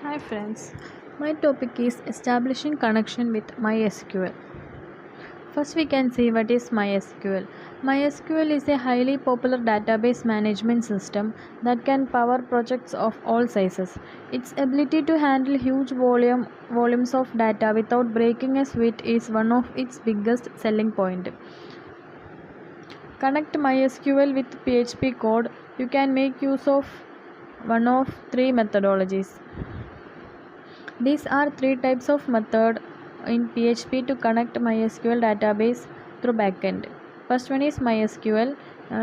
Hi friends, my topic is establishing connection with MySQL. First we can see what is MySQL. MySQL is a highly popular database management system that can power projects of all sizes. Its ability to handle huge volumes of data without breaking a sweat is one of its biggest selling point. Connect MySQL with PHP code. You can make use of one of three methodologies. These are three types of method in PHP to connect MySQL database through backend. First one is MySQL,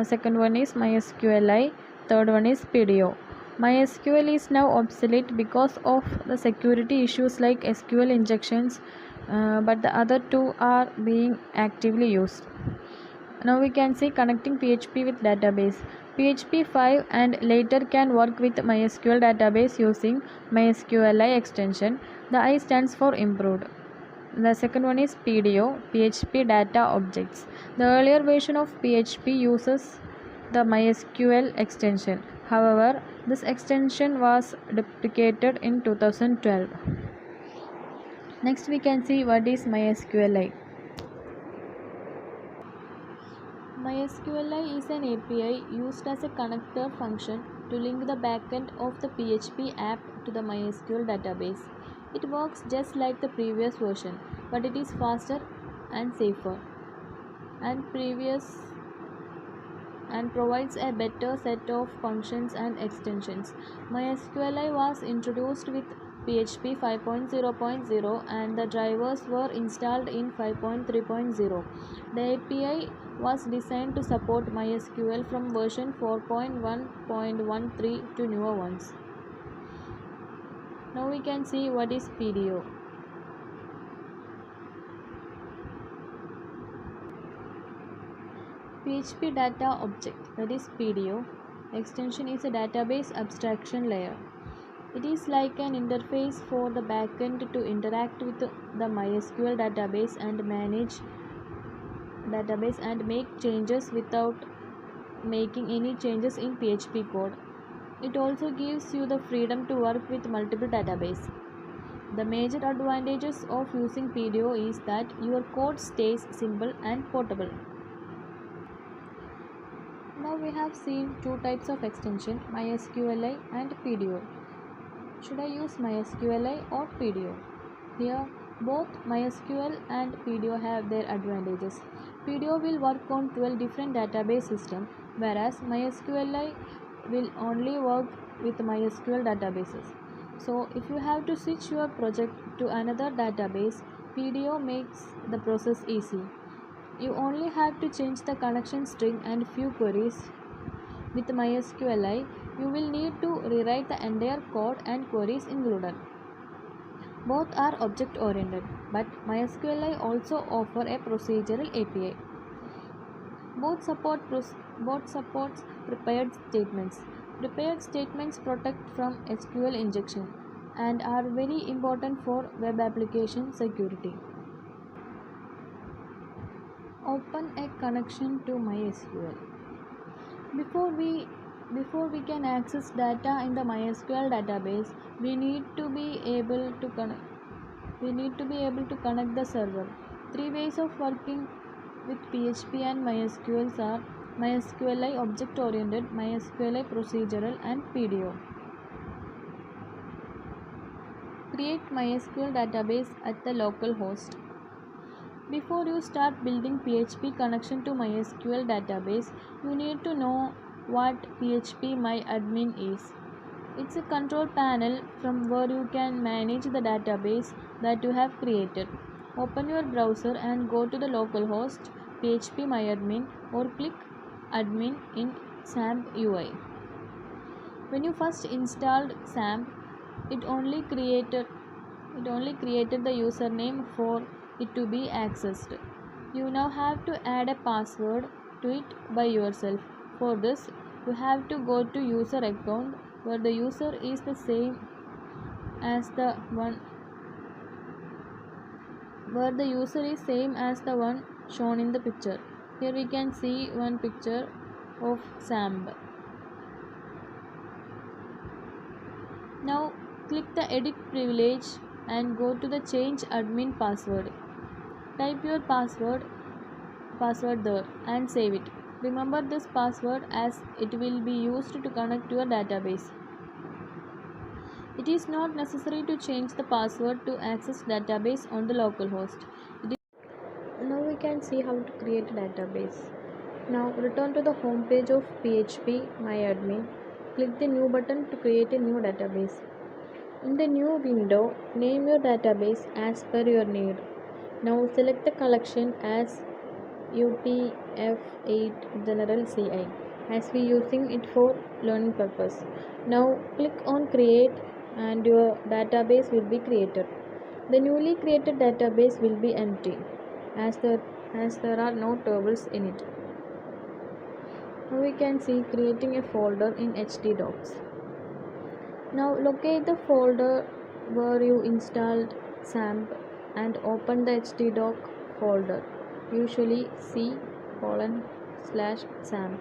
second one is MySQLi, third one is PDO. MySQL is now obsolete because of the security issues like SQL injections, but the other two are being actively used. Now we can see connecting PHP with database. PHP 5 and later can work with MySQL database using MySQLi extension. The I stands for improved. The second one is PDO, PHP data objects. The earlier version of PHP uses the MySQL extension. However, this extension was deprecated in 2012. Next we can see what is MySQLi. MySQLi is an API used as a connector function to link the backend of the PHP app to the MySQL database. It works just like the previous version, but it is faster and safer and previous and provides a better set of functions and extensions. MySQLi was introduced with PHP 5.0.0 and the drivers were installed in 5.3.0. The API was designed to support MySQL from version 4.1.13 to newer ones. Now we can see what is PDO. PHP data object, that is PDO, extension is a database abstraction layer. It is like an interface for the backend to interact with the MySQL database and manage database and make changes without making any changes in PHP code. It also gives you the freedom to work with multiple databases. The major advantages of using PDO is that your code stays simple and portable. Now we have seen two types of extension, MySQLi and PDO. Should I use MySQLi or PDO? Here, both MySQL and PDO have their advantages. PDO will work on 12 different database systems, whereas MySQLi will only work with MySQL databases. So, if you have to switch your project to another database, PDO makes the process easy. You only have to change the connection string and few queries. With MySQLi, you will need to rewrite the entire code and queries included. Both are object oriented, but MySQLi also offer a procedural API. Both supports prepared statements. Prepared statements protect from SQL injection and are very important for web application security. Open a connection to MySQL. Before we can access data in the MySQL database, we need to be able to connect the server. Three ways of working with PHP and MySQL are MySQLi object oriented, MySQLi procedural, and PDO. Create MySQL database at the local host. Before you start building PHP connection to MySQL database, you need to know what phpMyAdmin is. It's a control panel from where you can manage the database that you have created. Open your browser and go to the localhost phpMyAdmin or click admin in XAMPP UI. When you first installed XAMPP, it only created the username for it to be accessed. You now have to add a password to it by yourself. For this, you have to go to user account where the user is the same as the one shown in the picture. Here we can see one picture of XAMPP. Now Click the edit privilege and go to the change admin password. Type your password there and save it. Remember this password as it will be used to connect your database. It is not necessary to change the password to access database on the local host. Now we can see how to create a database. Now return to the home page of PHP MyAdmin. Click the new button to create a new database. In the new window, name your database as per your need. Now select the collection as UTF-8 General CI as we using it for learning purpose. Now click on create and your database will be created. The newly created database will be empty as there are no tables in it. Now we can see creating a folder in htdocs. Now locate the folder where you installed XAMPP and open the htdoc folder, usually C:/XAMPP.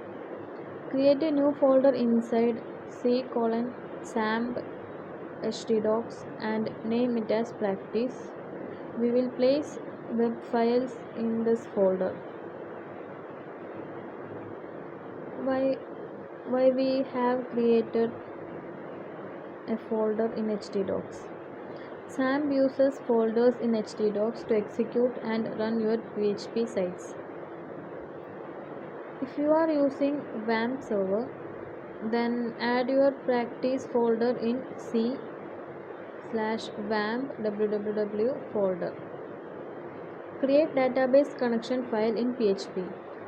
Create a new folder inside C:/XAMPP htdocs and name it as practice. We will place web files in this folder. Why we have created a folder in htdocs? XAMPP uses folders in htdocs to execute and run your PHP sites. If you are using WAMP server, then add your practice folder in C/WAMP www folder. Create database connection file in PHP.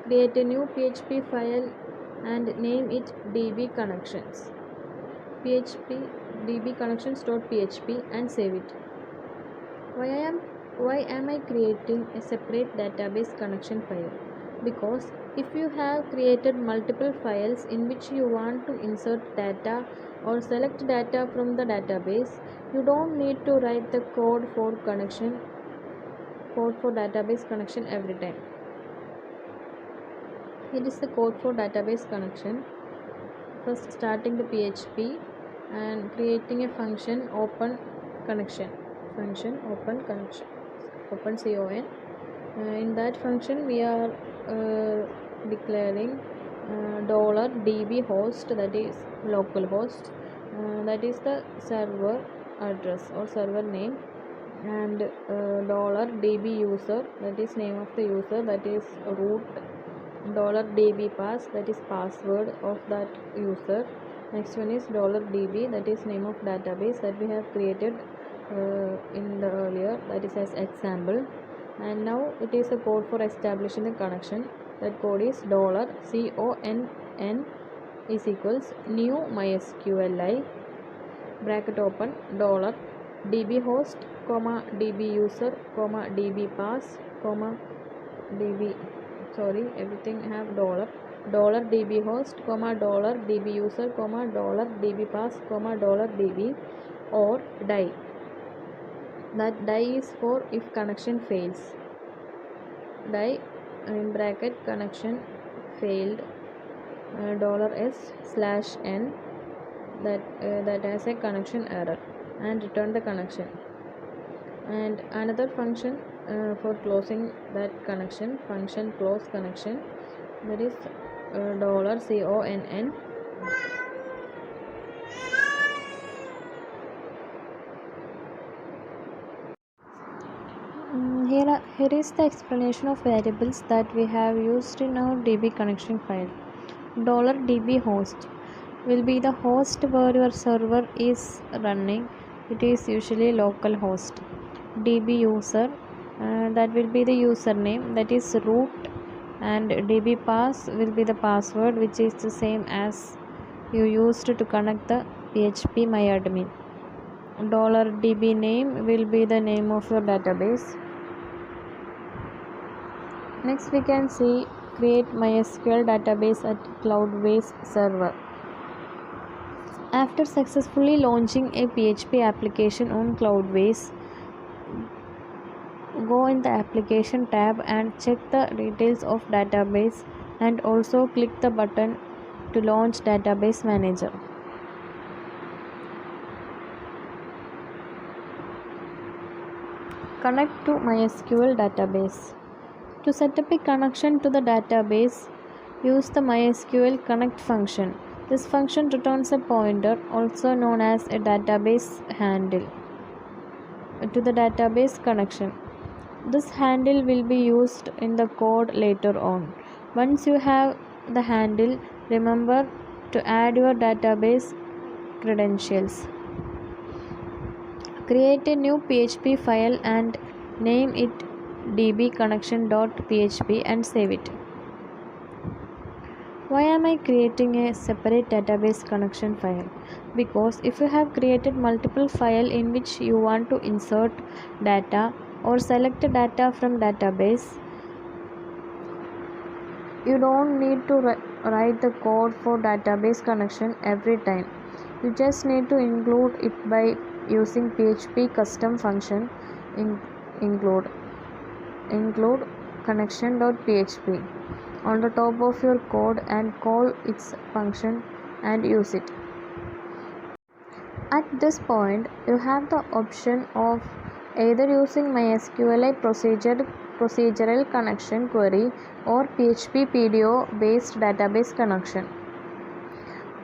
Create a new PHP file and name it dbconnections. dbconnections.php and save it. Why am I creating a separate database connection file? Because if you have created multiple files in which you want to insert data or select data from the database, you don't need to write the code for database connection every time. Here is the code for database connection. First, starting the PHP and creating a function open connection. Open con. In that function we are declaring $db host, that is local host, that is the server address or server name, and $db user, that is name of the user, that is root, $db pass, that is password of that user. Next one is $db, that is name of database that we have created in the earlier, that is as example. And now it is a code for establishing the connection. That code is $conn is equals new mysqli bracket open $db host, db user, db pass, db, sorry, everything have $db host, $db user, $db pass, $db, or die. That die is for if connection fails. Die in bracket connection failed $s/n, that has a connection error, and return the connection. And another function for closing that connection, function close connection, that is $conn. Here is the explanation of variables that we have used in our DB connection file. $db host will be the host where your server is running. It is usually local host. DB user, that will be the username, that is root, and DB pass will be the password, which is the same as you used to connect the PHP MyAdmin. $db name will be the name of your database. Next we can see create MySQL database at Cloudways server. After successfully launching a PHP application on Cloudways, go in the application tab and check the details of database, and also click the button to launch database manager. Connect to MySQL database. To set up a connection to the database, use the MySQL connect function. This function returns a pointer, also known as a database handle, to the database connection. This handle will be used in the code later on. Once you have the handle, remember to add your database credentials. Create a new PHP file and name it dbconnection.php and save it. Why am I creating a separate database connection file? Because if you have created multiple files in which you want to insert data or select data from database, you don't need to write the code for database connection every time. You just need to include it by using PHP custom function include connection.php on the top of your code and call its function and use it. At this point, you have the option of either using MySQLi procedural connection query or PHP PDO based database connection.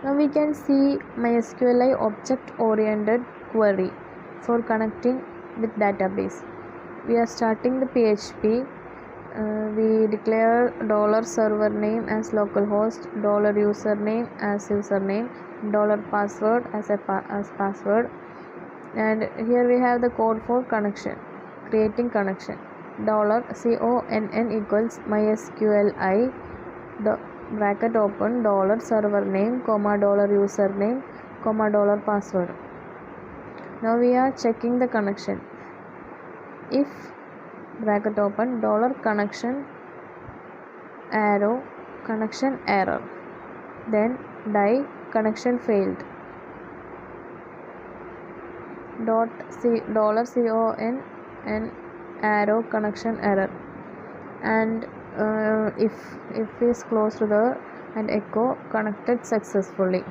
Now we can see MySQLi object oriented query for connecting with database. We are starting the PHP. We declare $server name as localhost, $username as username, $password as password, and here we have the code for connection, creating connection. $conn equals MySQLi bracket open $server name comma $username comma $password. Now we are checking the connection. If bracket open $connection arrow connection error, then die connection failed $conn arrow connection error, and if is closed the and echo connected successfully.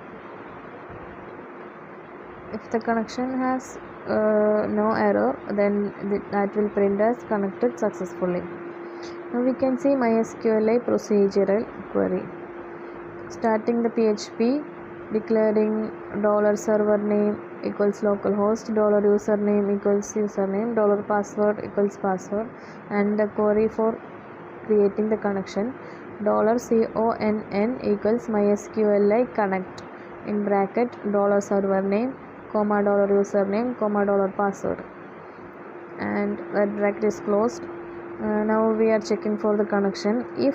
If the connection has no error, then that will print as connected successfully. Now we can see MySQLi procedural query. Starting the PHP, declaring $server name equals localhost, $username equals username, $password equals password, and the query for creating the connection. $conn equals MySQLi connect in bracket $server name comma $username comma $password, and that bracket is closed. Now we are checking for the connection. If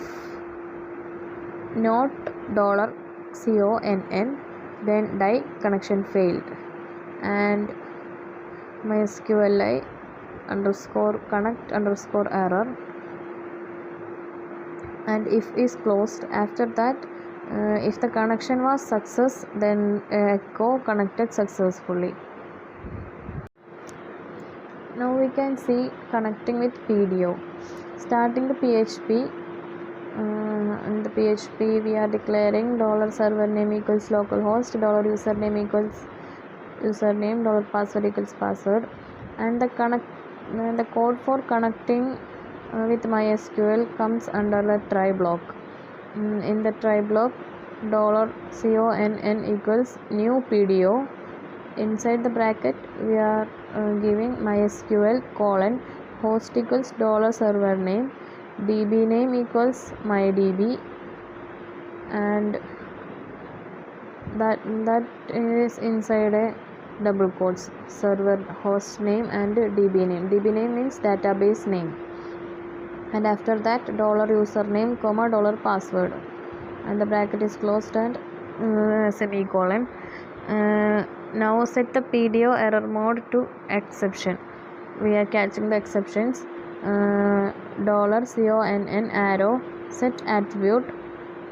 not $conn, then die connection failed, and MySQLi underscore connect underscore error, and if is closed. After that, if the connection was success, then echo connected successfully. Now we can see connecting with PDO. Starting the PHP, in the PHP we are declaring $server name equals localhost, $username equals username, $password equals password, and the code for connecting with MySQL comes under the try block. In the try block, $conn equals new PDO. Inside the bracket we are giving MySQL colon host equals $server name, DB name equals MyDB, and that is inside a double quotes, server host name and DB name. DB name means database name, and after that $username comma $password, and the bracket is closed and semicolon. Now set the PDO error mode to exception. We are catching the exceptions. $conn arrow set attribute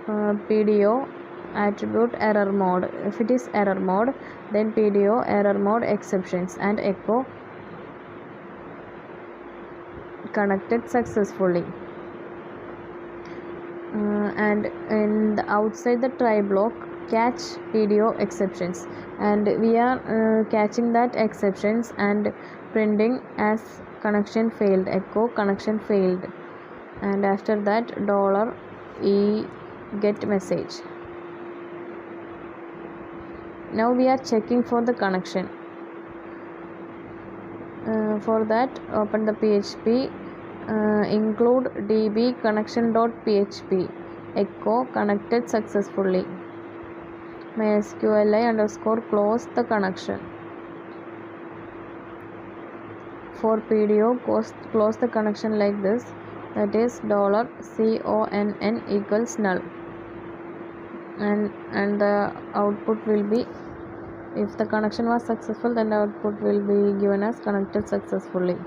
PDO attribute error mode. If it is error mode, then PDO error mode exceptions and echo connected successfully. And in the outside the try block, catch video exceptions, and we are catching that exceptions and printing as connection failed, echo connection failed, and after that $e get message. Now we are checking for the connection. For that, open the PHP, include db connection.php, echo connected successfully, mysqli underscore close the connection. For PDO, close the connection like this, that is $conn equals null, and the output will be, if the connection was successful, then the output will be given as connected successfully.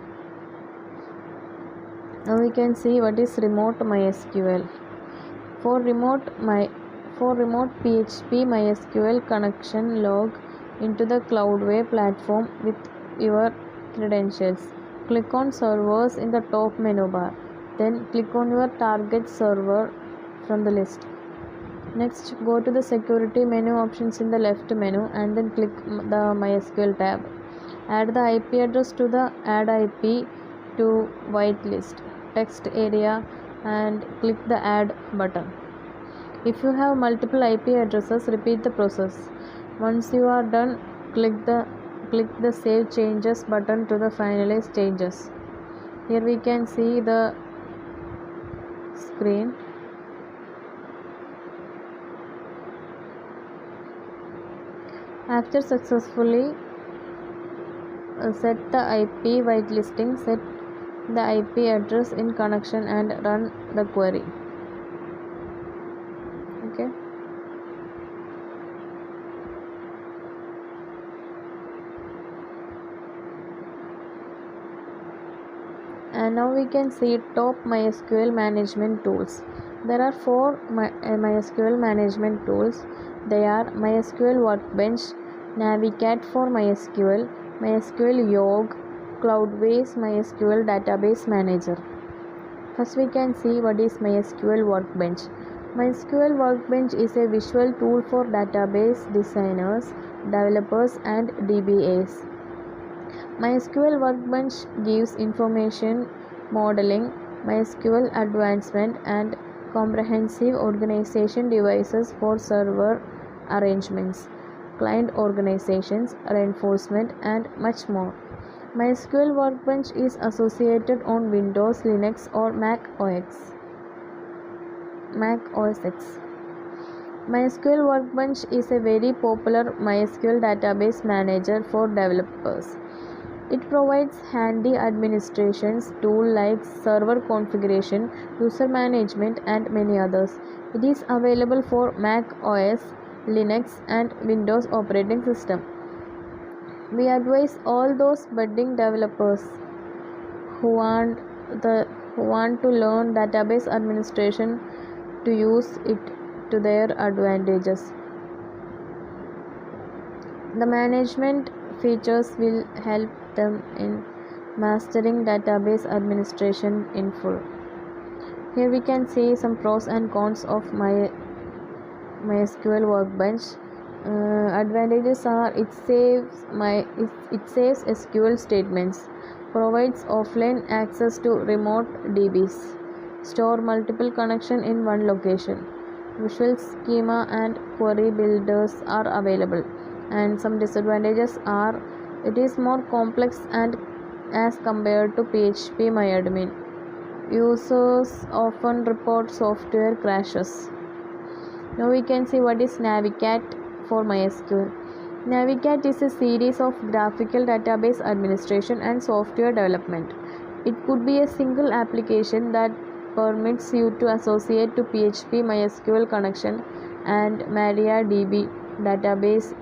Now we can see what is remote MySQL. For remote PHP MySQL connection, log into the Cloudway platform with your credentials. Click on servers in the top menu bar. Then click on your target server from the list. Next, go to the security menu options in the left menu and then click the MySQL tab. Add the IP address to the Add IP to whitelist text area and click the Add button. If you have multiple IP addresses, repeat the process. Once you are done, click the Save Changes button to the finalize changes. Here we can see the screen. After successfully set the IP whitelisting, set the IP address in connection and run the query. Okay. And now we can see top MySQL management tools. There are 4 MySQL management tools. They are MySQL Workbench, Navicat for MySQL, MySQL Yogg, Cloudways MySQL Database Manager. First we can see what is MySQL Workbench. MySQL Workbench is a visual tool for database designers, developers and DBAs. MySQL Workbench gives information modeling, MySQL advancement and comprehensive organization devices for server arrangements, client organizations, reinforcement and much more. MySQL Workbench is associated on Windows, Linux or Mac OS X. MySQL Workbench is a very popular MySQL database manager for developers. It provides handy administrations tools like server configuration, user management and many others. It is available for Mac OS, Linux and Windows operating system. We advise all those budding developers who want to learn database administration to use it to their advantages. The management features will help them in mastering database administration in full. Here we can see some pros and cons of MySQL Workbench. Advantages are it saves SQL statements, provides offline access to remote DBs, store multiple connection in one location, visual schema and query builders are available. And some disadvantages are it is more complex and as compared to PHP-MyAdmin. Users often report software crashes. Now we can see what is Navicat for MySQL. Navicat is a series of graphical database administration and software development. It could be a single application that permits you to associate to PHP MySQL connection and MariaDB database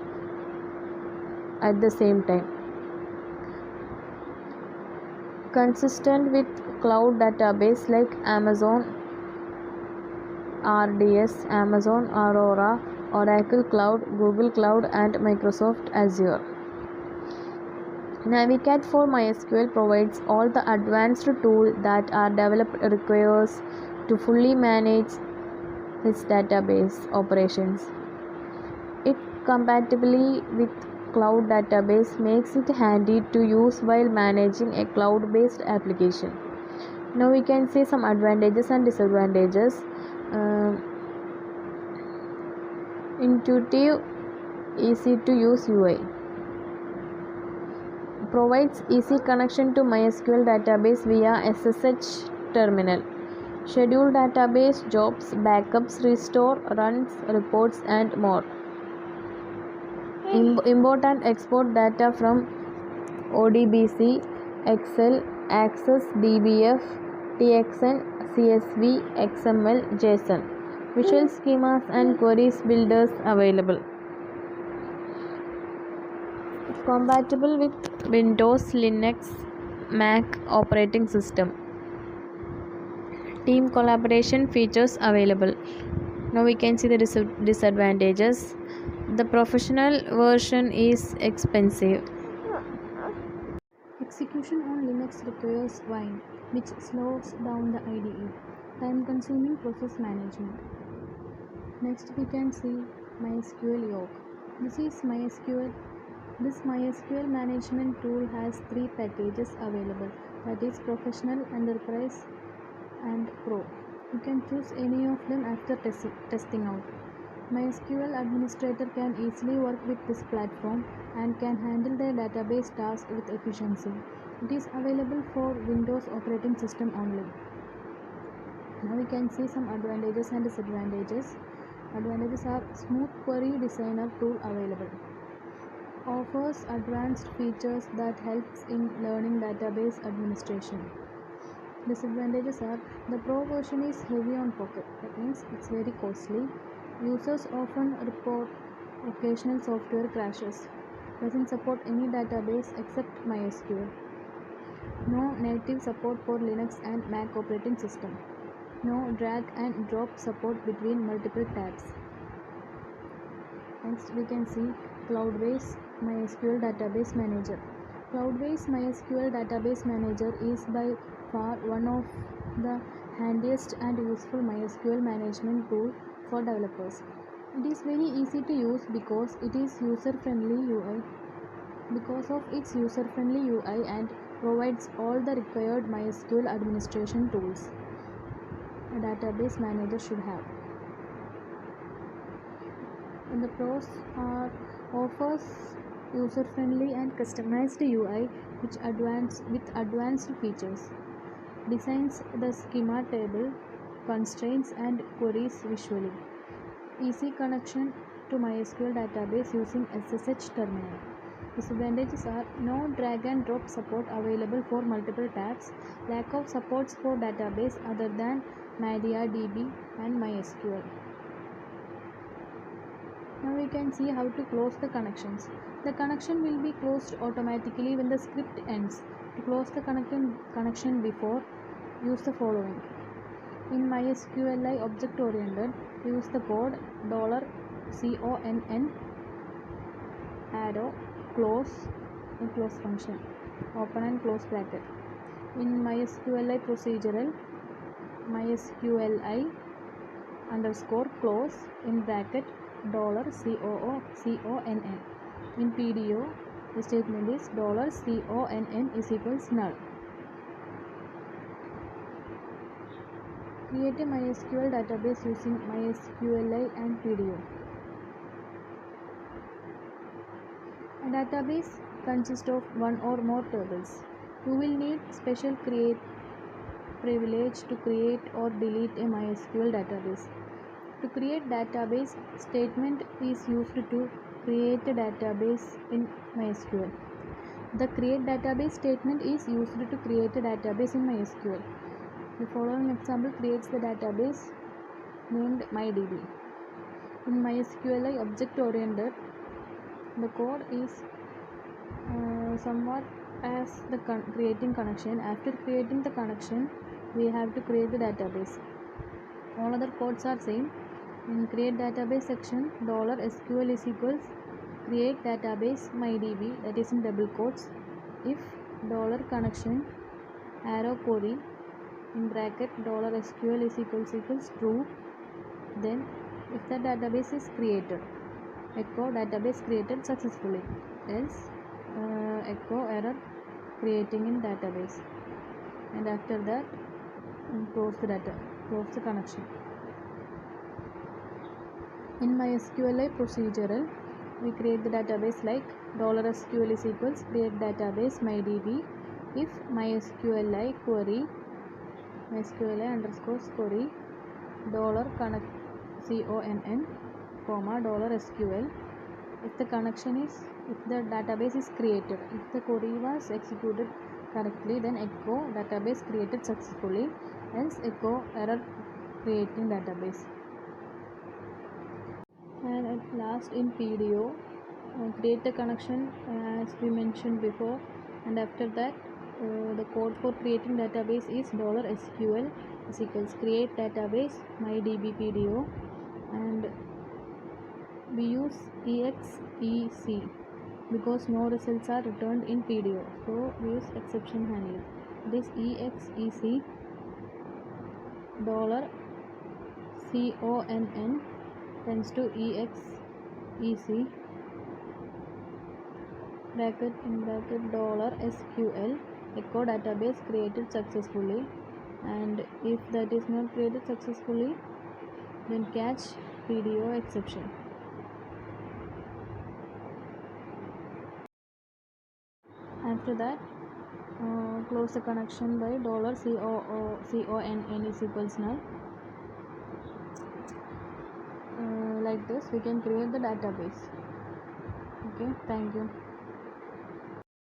at the same time. Consistent with cloud database like Amazon RDS, Amazon Aurora, Oracle Cloud, Google Cloud and Microsoft Azure. Navicat for MySQL provides all the advanced tools that our developer requires to fully manage his database operations. compatibility with cloud database makes it handy to use while managing a cloud-based application. Now we can see some advantages and disadvantages. Uh, Intuitive, easy to use UI. Provides easy connection to MySQL database via SSH terminal. Schedule database jobs, backups, restore, runs, reports, and more. Import and export data from ODBC, Excel, Access, DBF, TXN, CSV, XML, JSON. Visual schemas and queries builders available. Compatible with Windows, Linux, Mac operating system. Team collaboration features available. Now we can see the disadvantages. The professional version is expensive. Execution on Linux requires Wine, which slows down the IDE. Time-consuming process management. Next we can see MySQL Yoke. This MySQL management tool has 3 packages available, that is Professional, Enterprise and Pro. You can choose any of them after testing out. MySQL administrator can easily work with this platform and can handle their database tasks with efficiency. It is available for Windows operating system only. Now we can see some advantages and disadvantages. Advantages are Smooth Query Designer tool available. Offers advanced features that helps in learning database administration. Disadvantages are the Pro version is heavy on pocket, that means it's very costly. Users often report occasional software crashes. Doesn't support any database except MySQL. No native support for Linux and Mac operating system. No drag and drop support between multiple tabs. Next we can see Cloudways MySQL Database Manager. Cloudways MySQL Database Manager is by far one of the handiest and useful MySQL management tool for developers. It is very easy to use because it is user-friendly UI. Because of its user-friendly UI and provides all the required MySQL administration tools a database manager should have. And the pros are offers user-friendly and customized UI with advanced features. Designs the schema table, constraints and queries visually. Easy connection to MySQL database using SSH terminal. Disadvantages are no drag and drop support available for multiple tabs, lack of supports for database other than MariaDB and MySQL. Now we can see how to close the connections. The connection will be closed automatically when the script ends. To close the connection before, use the following. In MySQLi object oriented, use the code $CONN arrow close function, open and close bracket. In MySQLi procedural, MySQLi underscore close in bracket $CONN. In PDO, the statement is $CONN is equals null. Create a MySQL database using MySQLi and PDO. A database consists of one or more tables. You will need special privilege to create or delete a MySQL database. To create database, statement is used to create a database in MySQL. The create database statement is used to create a database in MySQL. The following example creates the database named MyDB. In MySQLi object oriented, the code is somewhat as the creating connection. After creating the connection, we have to create the database. All other codes are same. In create database section, $SQL is equals create database MyDB, that is in double quotes. If $connection arrow query in bracket $SQL is equals true, then if the database is created. echo database created successfully, else echo error creating in database, and after that close the connection. In MySQLi procedural, we create the database like $SQL is equals create database mydb if MySQLi query MySQLi underscore query $connect conn comma $SQL. If the database is created, if the query was executed correctly, then echo database created successfully, else echo error creating database. And at last in PDO, create the connection as we mentioned before, and after that the code for creating database is $SQL is equals create database mydb PDO, and we use exec because no results are returned in PDO, so we use exception handling. This exec $conn tends to exec bracket $SQL echo database created successfully, and if that is not created successfully, then catch PDO exception. After that close the connection by $conn is equals null. Like this we can create the database. Okay, thank you.